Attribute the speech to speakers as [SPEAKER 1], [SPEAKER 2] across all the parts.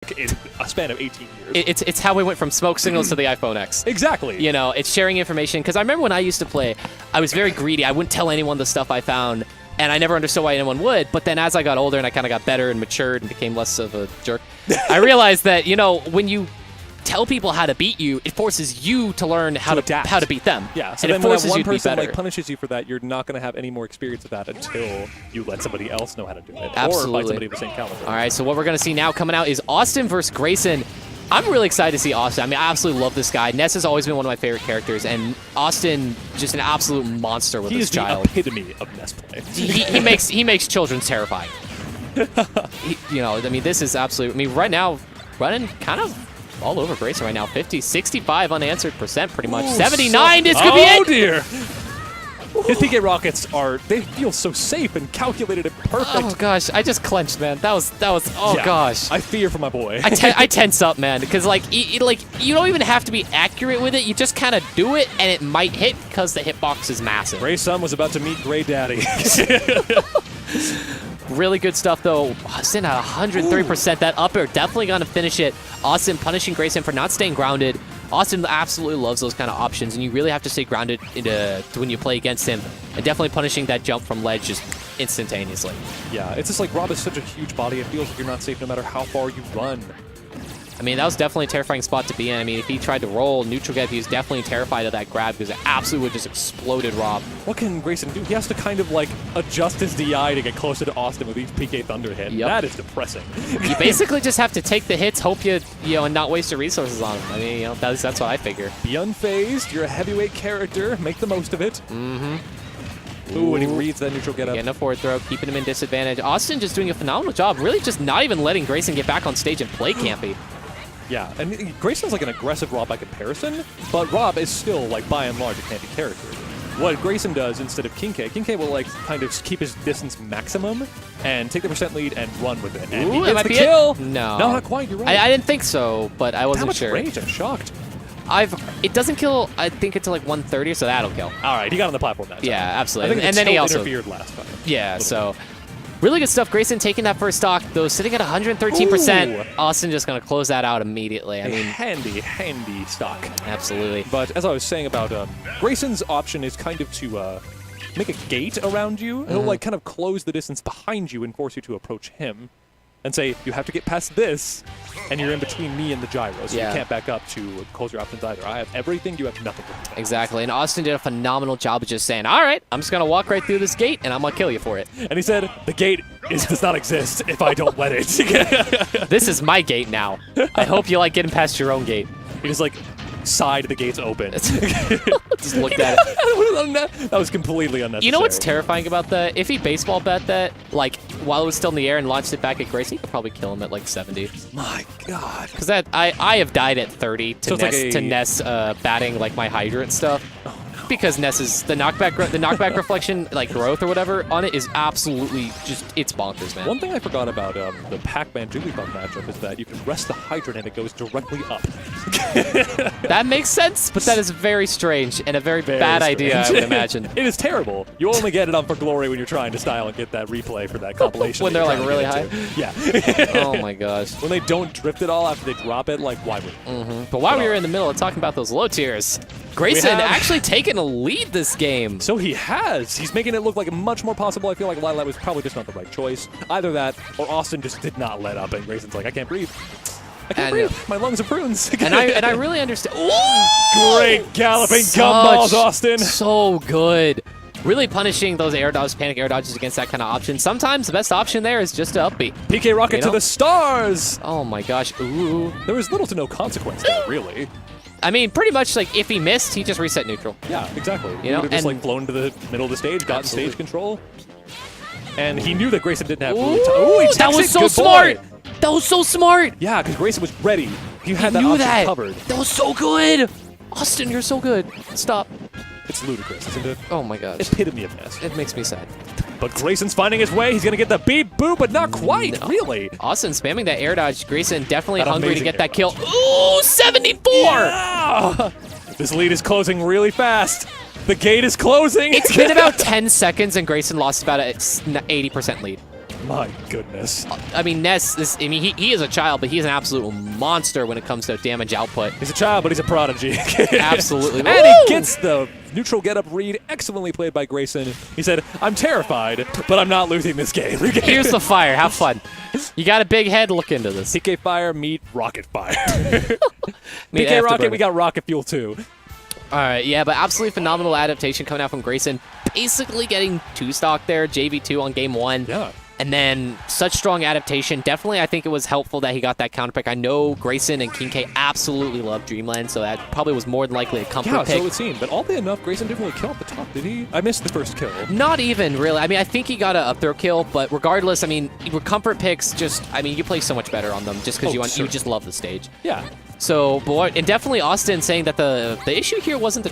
[SPEAKER 1] work in a span of 18 years.
[SPEAKER 2] It's how we went from smoke signals to the iPhone X.
[SPEAKER 1] Exactly.
[SPEAKER 2] You know, it's sharing information. Because I remember when I used to play, I was very greedy. I wouldn't tell anyone the stuff I found, and I never understood why anyone would. But then as I got older and I kind of got better and matured and became less of a jerk, I realized that, you know, when you tell people how to beat you, it forces you to learn how to beat them.
[SPEAKER 1] Yeah, so
[SPEAKER 2] and
[SPEAKER 1] then
[SPEAKER 2] it forces
[SPEAKER 1] when
[SPEAKER 2] you
[SPEAKER 1] one
[SPEAKER 2] to be
[SPEAKER 1] person
[SPEAKER 2] better.
[SPEAKER 1] like punishes you for that, you're not going to have any more experience of that until you let somebody else know how to do it.
[SPEAKER 2] Absolutely.
[SPEAKER 1] Or fight somebody of the same caliber.
[SPEAKER 2] All right, so what we're going to see now coming out is Awestin versus Grayson. I'm really excited to see Awestin. I mean, I absolutely love this guy. Ness has always been one of my favorite characters, and Awestin, just an absolute monster with this child.
[SPEAKER 1] He is the epitome of Ness play.
[SPEAKER 2] he makes children terrifying. You know, I mean, this is absolutely. I mean, right now, running kind of all over Grayson right now. 50, 65 unanswered percent, pretty much.
[SPEAKER 1] Ooh,
[SPEAKER 2] 79. This could be it.
[SPEAKER 1] Oh dear. His PK rockets they feel so safe and calculated and perfect.
[SPEAKER 2] Oh gosh, I just clenched, man. That was. Oh
[SPEAKER 1] yeah,
[SPEAKER 2] gosh.
[SPEAKER 1] I fear for my boy.
[SPEAKER 2] I tense up, man, because like you don't even have to be accurate with it. You just kind of do it, and it might hit because the hitbox is massive.
[SPEAKER 1] Grayson was about to meet Gray Daddy.
[SPEAKER 2] Really good stuff, though. Awestin at 103%. That up air definitely going to finish it. Awestin punishing Grayson for not staying grounded. Awestin absolutely loves those kind of options, and you really have to stay grounded when you play against him. And definitely punishing that jump from ledge just instantaneously.
[SPEAKER 1] Yeah, it's just like Rob is such a huge body. It feels like you're not safe no matter how far you run.
[SPEAKER 2] I mean, that was definitely a terrifying spot to be in. I mean, if he tried to roll neutral get, he was definitely terrified of that grab because it absolutely would just exploded Rob.
[SPEAKER 1] What can Grayson do? He has to kind of like adjust his DI to get closer to Awestin with each PK Thunder hit.
[SPEAKER 2] Yep.
[SPEAKER 1] That is depressing.
[SPEAKER 2] You basically just have to take the hits, hope you know, and not waste your resources on them. I mean, you know, that's what I figure.
[SPEAKER 1] Be unfazed. You're a heavyweight character. Make the most of it.
[SPEAKER 2] Mm-hmm.
[SPEAKER 1] Ooh, and he reads that neutral get up.
[SPEAKER 2] Getting a forward throw, keeping him in disadvantage. Awestin just doing a phenomenal job, really just not even letting Grayson get back on stage and play campy.
[SPEAKER 1] Yeah, and Grayson's like an aggressive Rob by comparison, but Rob is still, like, by and large, a campy character. What Grayson does instead of King K will, like, kind of keep his distance maximum and take the percent lead and run with it. And
[SPEAKER 2] Ooh,
[SPEAKER 1] he
[SPEAKER 2] that
[SPEAKER 1] gets
[SPEAKER 2] might
[SPEAKER 1] the
[SPEAKER 2] be
[SPEAKER 1] kill.
[SPEAKER 2] it? No.
[SPEAKER 1] No, not quite, you're right.
[SPEAKER 2] I didn't think so, but I wasn't
[SPEAKER 1] How much
[SPEAKER 2] sure.
[SPEAKER 1] range? I'm shocked.
[SPEAKER 2] It doesn't kill, I think, until like 130, so that'll kill.
[SPEAKER 1] All right, he got on the platform that time.
[SPEAKER 2] Yeah, absolutely.
[SPEAKER 1] I think
[SPEAKER 2] and then he also
[SPEAKER 1] interfered last time.
[SPEAKER 2] Yeah, so really good stuff. Grayson taking that first stock, though, sitting at 113%.
[SPEAKER 1] Ooh.
[SPEAKER 2] Awestin just going to close that out immediately. I mean,
[SPEAKER 1] handy stock.
[SPEAKER 2] absolutely.
[SPEAKER 1] But as I was saying about Grayson's option is kind of to make a gate around you. He'll like kind of close the distance behind you and force you to approach him and say, you have to get past this, and you're in between me and the gyro, so you can't back up to close your options either. I have everything, you have nothing.
[SPEAKER 2] Exactly, and Awestin did a phenomenal job of just saying, all right, I'm just going to walk right through this gate, and I'm going to kill you for it.
[SPEAKER 1] And he said, the gate does not exist if I don't let it.
[SPEAKER 2] This is my gate now. I hope you like getting past your own gate.
[SPEAKER 1] He just like sighed the gates open.
[SPEAKER 2] Just looked at it.
[SPEAKER 1] That was completely unnecessary.
[SPEAKER 2] You know what's terrifying about that? If he baseball bat that, like, while it was still in the air and launched it back at Grayson, he could probably kill him at, like, 70.
[SPEAKER 1] My God.
[SPEAKER 2] Because I have died at 30 to
[SPEAKER 1] So it's
[SPEAKER 2] Ness, batting, like, my hydrant stuff.
[SPEAKER 1] Oh, no.
[SPEAKER 2] Because Ness's, the knockback reflection, like, growth or whatever on it is absolutely just, it's bonkers, man.
[SPEAKER 1] One thing I forgot about the Pac-Man Jigglypuff matchup is that you can rest the hydrant and it goes directly up.
[SPEAKER 2] That makes sense, but that is very strange and a very bad idea, I would imagine.
[SPEAKER 1] It is terrible. You only get it on for glory when you're trying to style and get that replay for that compilation.
[SPEAKER 2] When they're, like, really high?
[SPEAKER 1] Yeah.
[SPEAKER 2] Oh, my gosh.
[SPEAKER 1] When they don't drift it all after they drop it, like, why would
[SPEAKER 2] But while we were in the middle of talking about those low tiers, Grayson actually taking a lead this game.
[SPEAKER 1] So he has. He's making it look like much more possible. I feel like Lilat was probably just not the right choice. Either that, or Awestin just did not let up, and Grayson's like, I can't breathe. I can't breathe. My lungs are prunes.
[SPEAKER 2] and I really understand. Ooh!
[SPEAKER 1] Great galloping gumballs, Awestin.
[SPEAKER 2] So good. Really punishing those air dodges, panic air dodges against that kind of option. Sometimes the best option there is just to upbeat.
[SPEAKER 1] PK rocket to the stars.
[SPEAKER 2] Oh my gosh. Ooh.
[SPEAKER 1] There was little to no consequence there, really.
[SPEAKER 2] I mean, pretty much, like, if he missed, he just reset neutral.
[SPEAKER 1] Yeah, exactly.
[SPEAKER 2] You know,
[SPEAKER 1] would have just, like, flown to the middle of the stage, gotten stage control. And he knew that Grayson didn't have really
[SPEAKER 2] Ooh, that was so smart! That was so smart!
[SPEAKER 1] Yeah, because Grayson was ready. He had that option covered.
[SPEAKER 2] That was so good! Austin, you're so good. Stop.
[SPEAKER 1] It's ludicrous, isn't it?
[SPEAKER 2] Oh my gosh.
[SPEAKER 1] Epitome of Ness.
[SPEAKER 2] It makes me sad.
[SPEAKER 1] But Grayson's finding his way. He's going to get the beep boop, but not quite, really.
[SPEAKER 2] Austin spamming that air dodge. Grayson definitely
[SPEAKER 1] That
[SPEAKER 2] hungry to
[SPEAKER 1] amazing
[SPEAKER 2] get
[SPEAKER 1] air
[SPEAKER 2] that kill.
[SPEAKER 1] dodge.
[SPEAKER 2] Ooh, 74!
[SPEAKER 1] Yeah! This lead is closing really fast. The gate is closing.
[SPEAKER 2] It's been about 10 seconds, and Grayson lost about an 80% lead.
[SPEAKER 1] My goodness.
[SPEAKER 2] I mean, Ness, he is a child, but he is an absolute monster when it comes to damage output.
[SPEAKER 1] He's a child, but he's a prodigy.
[SPEAKER 2] Absolutely.
[SPEAKER 1] And he gets the neutral get-up read. Excellently played by Grayson. He said, I'm terrified, but I'm not losing this game.
[SPEAKER 2] Here's the fire. Have fun. You got a big head. Look into this.
[SPEAKER 1] PK Fire meet Rocket Fire. PK Rocket, we got Rocket Fuel too.
[SPEAKER 2] All right, yeah, but absolutely phenomenal adaptation coming out from Grayson. Basically getting 2-stock there, JV2 on game 1.
[SPEAKER 1] Yeah.
[SPEAKER 2] And then such strong adaptation. Definitely, I think it was helpful that he got that counter pick. I know Grayson and King K absolutely love Dreamland, so that probably was more than likely a comfort pick.
[SPEAKER 1] Yeah, so it would seem. But oddly enough, Grayson didn't really kill at the top, did he? I missed the first kill.
[SPEAKER 2] Not even, really. I mean, I think he got an up throw kill, but regardless, I mean, comfort picks just, I mean, you play so much better on them just because you just love the stage.
[SPEAKER 1] Yeah.
[SPEAKER 2] So, and definitely Awestin saying that the issue here wasn't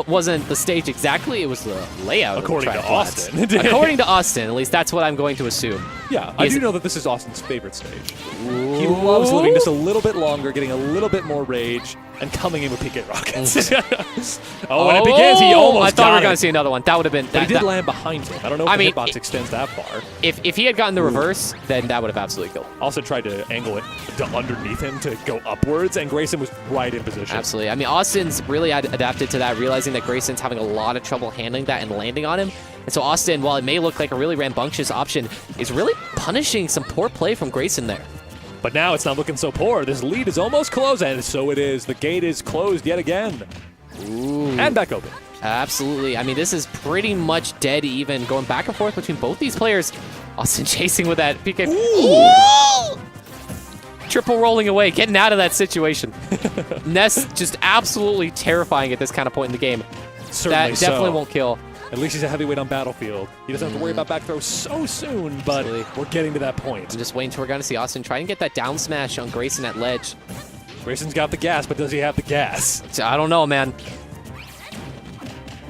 [SPEAKER 2] wasn't the stage exactly, it was the layout.
[SPEAKER 1] According to Awestin.
[SPEAKER 2] According to Awestin, at least that's what I'm going to assume.
[SPEAKER 1] Yeah, I do know that this is Austin's favorite stage. He loves living just a little bit longer, getting a little bit more rage, and coming in with PK Rockets. When it begins, he almost
[SPEAKER 2] I thought we were going to see another one. That would have been...
[SPEAKER 1] But he did land behind him. I don't know if the hitbox extends that far.
[SPEAKER 2] If he had gotten the reverse, then that would have absolutely killed.
[SPEAKER 1] Also tried to angle it to underneath him to go upwards, and Grayson was right in position.
[SPEAKER 2] Absolutely. I mean, Austin's really adapted to that, realizing that Grayson's having a lot of trouble handling that and landing on him. And so Awestin, while it may look like a really rambunctious option, is really punishing some poor play from Grayson there.
[SPEAKER 1] But now it's not looking so poor. This lead is almost closed, and so it is. The gate is closed yet again.
[SPEAKER 2] Ooh.
[SPEAKER 1] And back open.
[SPEAKER 2] Absolutely. I mean, this is pretty much dead even, going back and forth between both these players. Awestin chasing with that PK. Ooh. Triple rolling away, getting out of that situation. Ness just absolutely terrifying at this kind of point in the game.
[SPEAKER 1] Certainly
[SPEAKER 2] that definitely won't kill.
[SPEAKER 1] At least he's a heavyweight on Battlefield. He doesn't have to worry about back throw so soon, but we're getting to that point.
[SPEAKER 2] I'm just waiting till we're going to see Awestin try and get that down smash on Grayson at ledge.
[SPEAKER 1] Grayson's got the gas, but does he have the gas?
[SPEAKER 2] I don't know, man.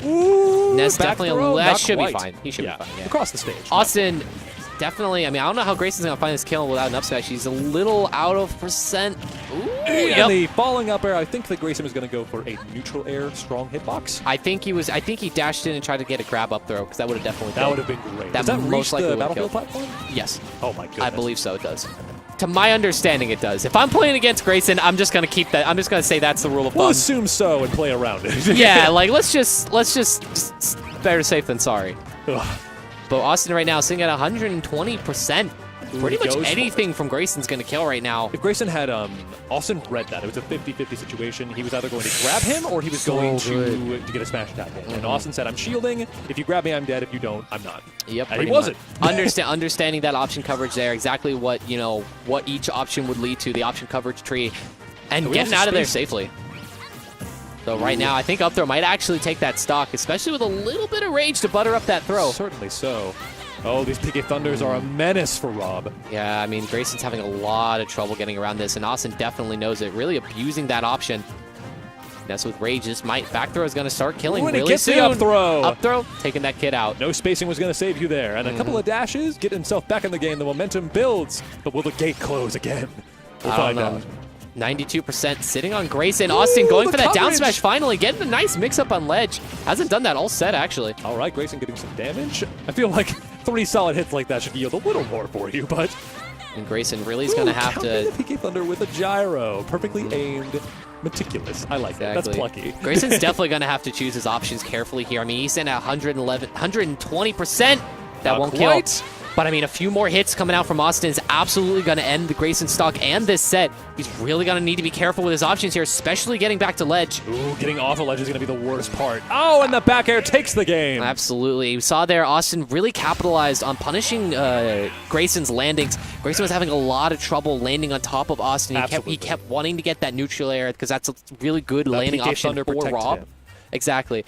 [SPEAKER 1] Ooh,
[SPEAKER 2] Ness definitely, that should
[SPEAKER 1] be
[SPEAKER 2] fine. He should be fine, yeah.
[SPEAKER 1] Across the stage.
[SPEAKER 2] Awestin, definitely, I mean, I don't know how Grayson's going to find this kill without an up smash. He's a little out of percent. Ooh,
[SPEAKER 1] and the falling up air, I think that Grayson was going to go for a neutral air strong hitbox.
[SPEAKER 2] I think he dashed in and tried to get a grab up throw, because that would have definitely
[SPEAKER 1] That would have been great.
[SPEAKER 2] That
[SPEAKER 1] Does that
[SPEAKER 2] most likely
[SPEAKER 1] the Battlefield platform?
[SPEAKER 2] Yes.
[SPEAKER 1] Oh my goodness.
[SPEAKER 2] I believe so, it does. To my understanding, it does. If I'm playing against Grayson, I'm just gonna keep that. I'm just gonna say that's the rule of thumb.
[SPEAKER 1] We'll assume so and play around it.
[SPEAKER 2] Yeah, like let's just better safe than sorry.
[SPEAKER 1] Ugh.
[SPEAKER 2] But Awestin right now sitting at 120%. Pretty much anything from Grayson's gonna kill right now.
[SPEAKER 1] If Grayson had Awestin read that, it was a 50-50 situation. He was either going to grab him or he was going to get a smash attack in. And Awestin said, I'm shielding. If you grab me, I'm dead. If you don't, I'm not.
[SPEAKER 2] Yep.
[SPEAKER 1] And he wasn't.
[SPEAKER 2] Understanding that option coverage there, exactly what what each option would lead to, the option coverage tree, and getting out of there safely. So right now, I think up throw might actually take that stock, especially with a little bit of rage to butter up that throw.
[SPEAKER 1] Certainly so. Oh, these PK Thunders are a menace for Rob.
[SPEAKER 2] Yeah, I mean, Grayson's having a lot of trouble getting around this, and Awestin definitely knows it, really abusing that option. Ness with rage, this back throw is going to start killing really soon.
[SPEAKER 1] Up throw.
[SPEAKER 2] Up throw, taking that kid out.
[SPEAKER 1] No spacing was going to save you there. And a couple of dashes, get himself back in the game. The momentum builds. But will the gate close again? We'll find out.
[SPEAKER 2] 92% sitting on Grayson. Awestin going for that down smash finally, getting a nice mix-up on ledge. Hasn't done that all set, actually.
[SPEAKER 1] All right, Grayson getting some damage. I feel like 3 solid hits like that should yield a little more for you, but...
[SPEAKER 2] And Grayson really is going to have to...
[SPEAKER 1] the PK Thunder with a gyro. Perfectly aimed. Meticulous. I like that. That's plucky.
[SPEAKER 2] Grayson's definitely going to have to choose his options carefully here. I mean, he's in at 120%. That won't kill. But I mean, a few more hits coming out from Awestin is absolutely going to end the Grayson stock and this set. He's really going to need to be careful with his options here, especially getting back to ledge.
[SPEAKER 1] Ooh, getting off of ledge is going to be the worst part. Oh, and the back air takes the game.
[SPEAKER 2] Absolutely. We saw there Awestin really capitalized on punishing Grayson's landings. Grayson was having a lot of trouble landing on top of Awestin. He kept wanting to get that neutral air because that's a really good landing option for Rob. Exactly.